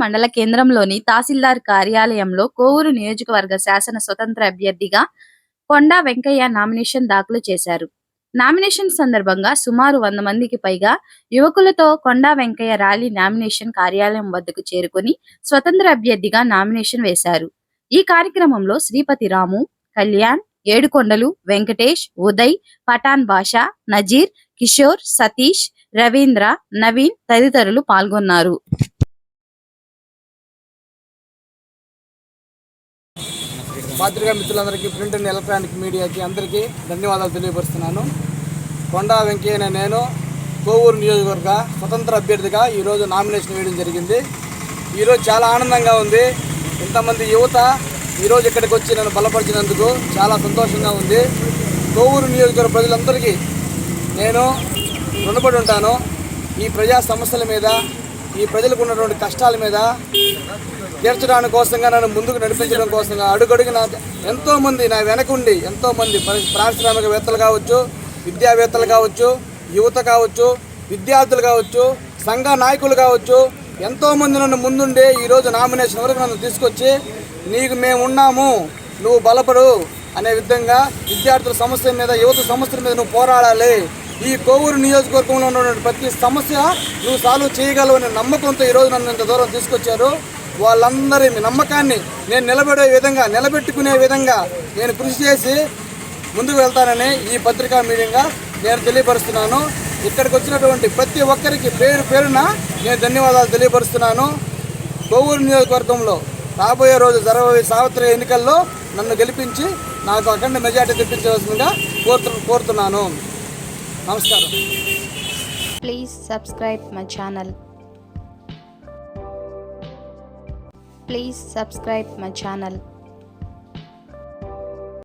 మండల కేంద్రంలోని తహసీల్దార్ కార్యాలయంలో కోవూరు నియోజకవర్గ శాసన స్వతంత్ర అభ్యర్థిగా కొండా వెంకయ్య నామినేషన్ దాఖలు చేశారు. నామినేషన్ సందర్భంగా సుమారు 100 మందికి పైగా యువకులతో కొండా వెంకయ్య ర్యాలీ నామినేషన్ కార్యాలయం వద్దకు చేరుకుని స్వతంత్ర అభ్యర్థిగా నామినేషన్ వేశారు. ఈ కార్యక్రమంలో శ్రీపతి రాము, కళ్యాణ్, ఏడుకొండలు, వెంకటేష్, ఉదయ్, పఠాన్ బాషా, నజీర్, కిషోర్, సతీష్, రవీంద్ర, నవీన్ తదితరులు పాల్గొన్నారు. పాత్రికా మిత్రులందరికీ, ప్రింట్ అండ్ ఎలక్ట్రానిక్ మీడియాకి అందరికీ ధన్యవాదాలు తెలియపరుస్తున్నాను. కొండా వెంకయ్య నేను కోవూరు నియోజకవర్గ స్వతంత్ర అభ్యర్థిగా ఈరోజు నామినేషన్ వేయడం జరిగింది. ఈరోజు చాలా ఆనందంగా ఉంది. ఇంతమంది యువత ఈరోజు ఇక్కడికి వచ్చి నన్ను బలపరిచినందుకు చాలా సంతోషంగా ఉంది. కోవూరు నియోజకవర్గ ప్రజలందరికీ నేను రుణపడి ఉంటాను. ఈ ప్రజా సమస్యల మీద, ఈ ప్రజలకు ఉన్నటువంటి కష్టాల మీద తీర్చడానికి కోసంగా, నన్ను ముందుకు నడిపించడం కోసంగా అడుగడుగున ఎంతోమంది నా వెనకుండి, ఎంతోమంది పారిశ్రామికవేత్తలు కావచ్చు, విద్యావేత్తలు కావచ్చు, యువత కావచ్చు, విద్యార్థులు కావచ్చు, సంఘ నాయకులు కావచ్చు, ఎంతోమంది నన్ను ముందుండి ఈరోజు నామినేషన్ వరకు నన్ను తీసుకొచ్చి నీకు మేము ఉన్నాము, నువ్వు బలపడు అనే విధంగా విద్యార్థుల సమస్య మీద, యువత సమస్యల మీద నువ్వు పోరాడాలి, ఈ కోవూరు నియోజకవర్గంలో ఉన్నటువంటి ప్రతి సమస్య నువ్వు సాల్వ్ చేయగలవు అనే నమ్మకంతో ఈరోజు నన్ను ఇంత దూరం తీసుకొచ్చారు. వాళ్ళందరి నమ్మకాన్ని నేను నిలబెట్టుకునే విధంగా నేను కృషి చేసి ముందుకు వెళ్తానని ఈ పత్రికా మీడియంగా నేను తెలియపరుస్తున్నాను. ఇక్కడికి వచ్చినటువంటి ప్రతి ఒక్కరికి పేరు పేరున నేను ధన్యవాదాలు తెలియపరుస్తున్నాను. కోవూరు నియోజకవర్గంలో రాబోయే రోజు జరగబోయే సార్వత్రిక ఎన్నికల్లో నన్ను గెలిపించి నాకు అఖండ మెజార్టీ తెప్పించవలసిందిగా కోరుతున్నాను. నమస్కారం. Please subscribe my channel. Please subscribe my channel.